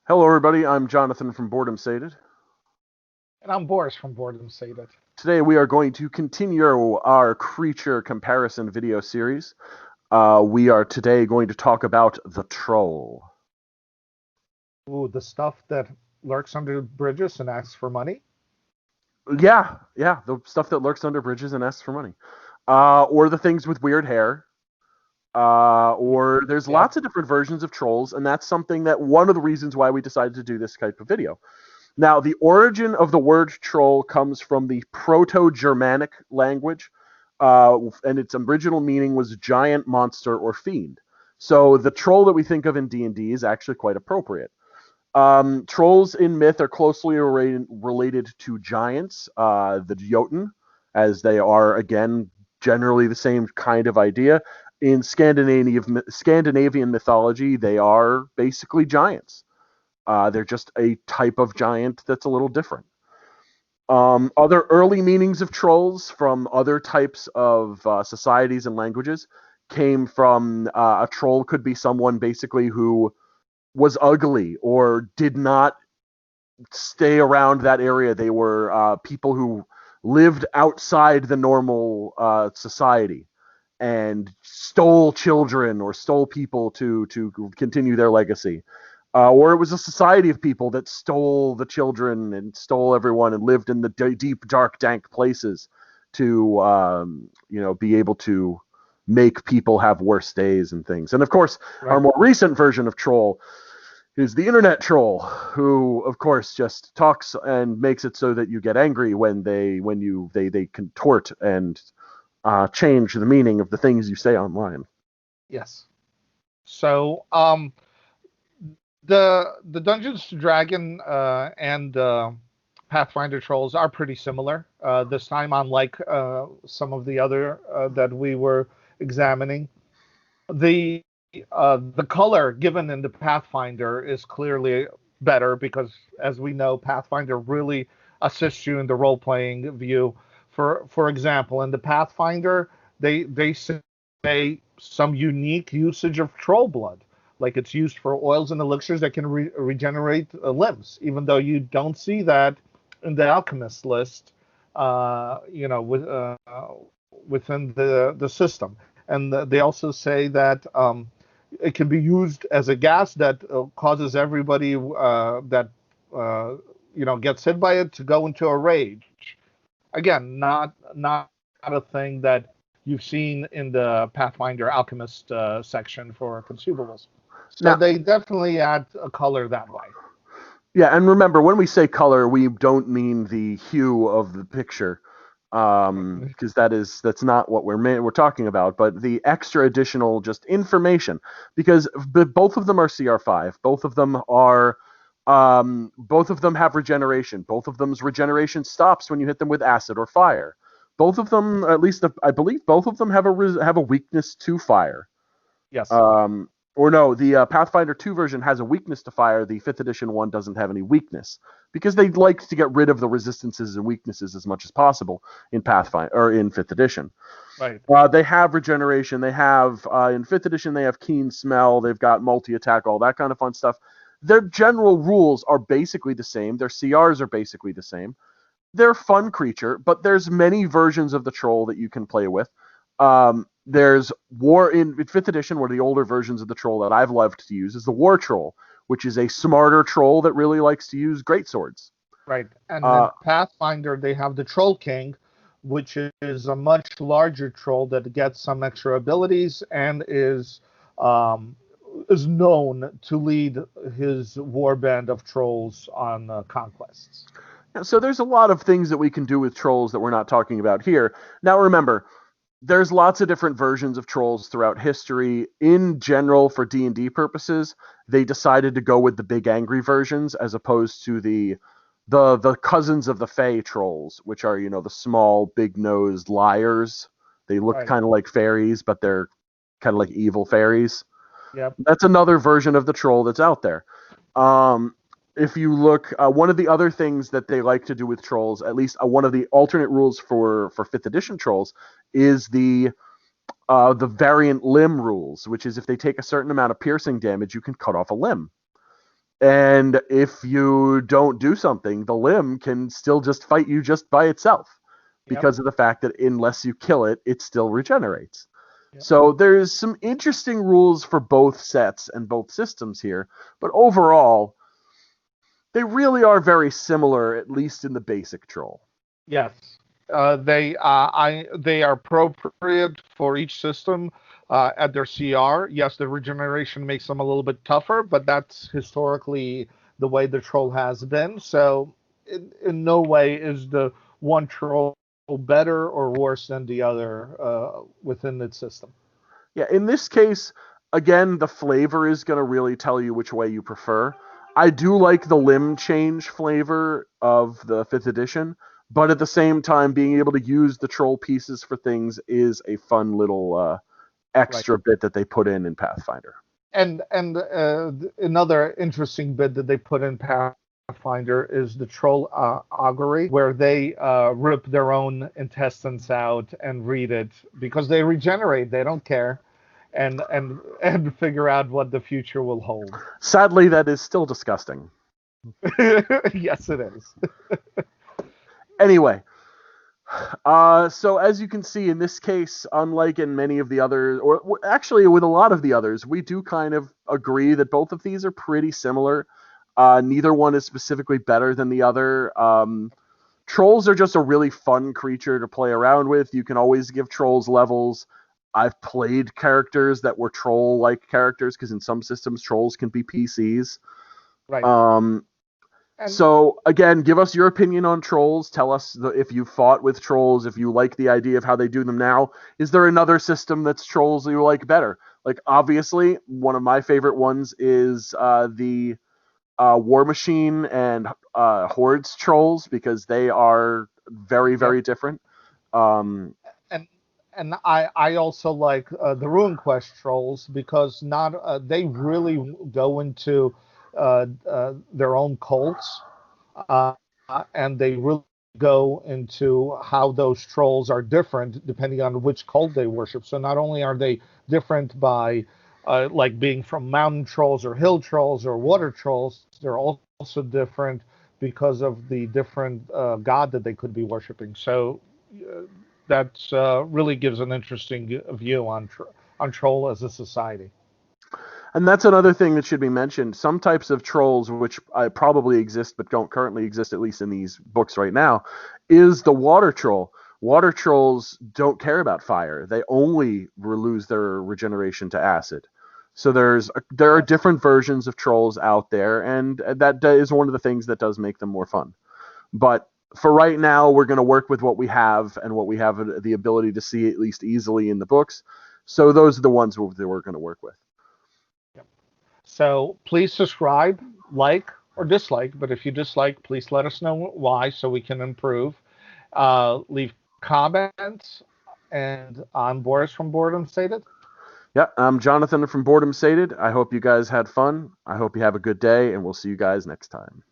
Hello, everybody. I'm Jonathan from Boredom Sated. And I'm Boris from Boredom Sated. Today, we are going to continue our creature comparison video series. We are today going to talk about the troll. Ooh, the stuff that lurks under bridges and asks for money. Yeah, the stuff that lurks under bridges and asks for money, or the things with weird hair. Or there's Yep. lots of different versions of trolls, and that's something that one of the reasons why we decided to do this type of video. Now, the origin of the word troll comes from the Proto-Germanic language, and its original meaning was giant monster or fiend. So the troll that we think of in D&D is actually quite appropriate. Trolls in myth are closely related to giants, the Jotun, as they are, again, generally the same kind of idea. In Scandinavian mythology, they are basically giants. They're just a type of giant that's a little different. Other early meanings of trolls from other types of societies and languages came from a troll could be someone basically who was ugly or did not stay around that area. They were people who lived outside the normal society and stole children or stole people to continue their legacy. Or it was a society of people that stole the children and stole everyone and lived in the deep, dark, dank places to, be able to make people have worse days and things. And of course, our Right. more recent version of troll is the internet troll, who, of course, just talks and makes it so that you get angry when they contort and change the meaning of the things you say online. Yes. So, the Dungeons and Dragon and Pathfinder trolls are pretty similar. This time, unlike some of the other that we were examining, the the color given in the Pathfinder is clearly better because, as we know, Pathfinder really assists you in the role playing view. For example, in the Pathfinder, they say some unique usage of troll blood, like it's used for oils and elixirs that can regenerate limbs, even though you don't see that in the alchemist list. Within the system, and they also say that it can be used as a gas that causes everybody that uh, gets hit by it to go into a rage. Again, not a thing that you've seen in the Pathfinder Alchemist section for consumables. So Now, they definitely add a color that way. yeah, and remember, when we say color, we don't mean the hue of the picture, because that's not what we're talking about, but the extra additional just information, because both of them are CR5, both of them have regeneration, both of them's regeneration stops when you hit them with acid or fire. Both of them, at least I believe, both of them have a weakness to fire. Yes. Or no, the Pathfinder 2 version has a weakness to fire. The 5th edition one doesn't have any weakness because they like to get rid of the resistances and weaknesses as much as possible in Pathfinder or in 5th edition. Right. They have regeneration. They have in 5th edition they have keen smell. They've got multi attack, all that kind of fun stuff. Their general rules are basically the same. Their CRs are basically the same. They're a fun creature, but there's many versions of the troll that you can play with. There's war in fifth edition, one of the older versions of the troll that I've loved to use is the war troll, which is a smarter troll that really likes to use great swords. Right. And Uh, in Pathfinder, they have the Troll King, which is a much larger troll that gets some extra abilities and um, is known to lead his warband of trolls on conquests. so there's a lot of things that we can do with trolls that we're not talking about here. Now remember, there's lots of different versions of trolls throughout history. In general, for D&D purposes, they decided to go with the big angry versions as opposed to the cousins of the Fey trolls, which are, the small, big-nosed liars. They look Right. kind of like fairies, but they're kind of like evil fairies. Yep. That's another version of the troll that's out there. Um, if you look, one of the other things that they like to do with trolls, at least one of the alternate rules for fifth edition trolls, is the variant limb rules, which is if they take a certain amount of piercing damage, you can cut off a limb. And if you don't do something, the limb can still just fight you just by itself Yep. because of the fact that unless you kill it, it still regenerates. Yep. So there's some interesting rules for both sets and both systems here, but overall, they really are very similar, at least in the basic troll. Yes. They are appropriate for each system at their CR. Yes, the regeneration makes them a little bit tougher, but that's historically the way the troll has been. So in no way is the one troll better or worse than the other within its system. Yeah, in this case, again, the flavor is going to really tell you which way you prefer. I do like the limb change flavor of the 5th edition, but at the same time, being able to use the troll pieces for things is a fun little Right. extra bit that they put in Pathfinder. And another interesting bit that they put in Pathfinder is the troll augury, where they rip their own intestines out and read it because they regenerate. They don't care, and figure out what the future will hold. Sadly, that is still disgusting. Yes, it is. Anyway, so as you can see in this case, unlike in many of the others, or actually with a lot of the others, we do kind of agree that both of these are pretty similar. Neither one is specifically better than the other. Trolls are just a really fun creature to play around with. You can always give trolls levels. I've played characters that were troll-like characters because in some systems trolls can be PCs. Right. Um, And so again, give us your opinion on trolls. Tell us if you fought with trolls, if you like the idea of how they do them now. Is there another system that's trolls that you like better? Like obviously, one of my favorite ones is the War Machine and Hordes trolls because they are very yep. very different. Um, And and I also like the Ruin Quest trolls because not they really go into their own cults, uh, and they really go into how those trolls are different depending on which cult they worship. So not only are they different by like being from mountain trolls or hill trolls or water trolls, they're also different because of the different god that they could be worshiping. So uh, that really gives an interesting view on troll as a society. And that's another thing that should be mentioned. Some types of trolls, which probably exist but don't currently exist, at least in these books right now, is the water troll. Water trolls don't care about fire. They only lose their regeneration to acid. So there are Yes. different versions of trolls out there, and that is one of the things that does make them more fun. But for right now, we're going to work with what we have and what we have the ability to see at least easily in the books. So those are the ones that we're going to work with. Yep. So please subscribe, like, or dislike. But if you dislike, please let us know why so we can improve. Leave comments. And I'm Boris from Boredom Stated. Yeah, I'm Jonathan from Boredom Sated. I hope you guys had fun. I hope you have a good day, and we'll see you guys next time.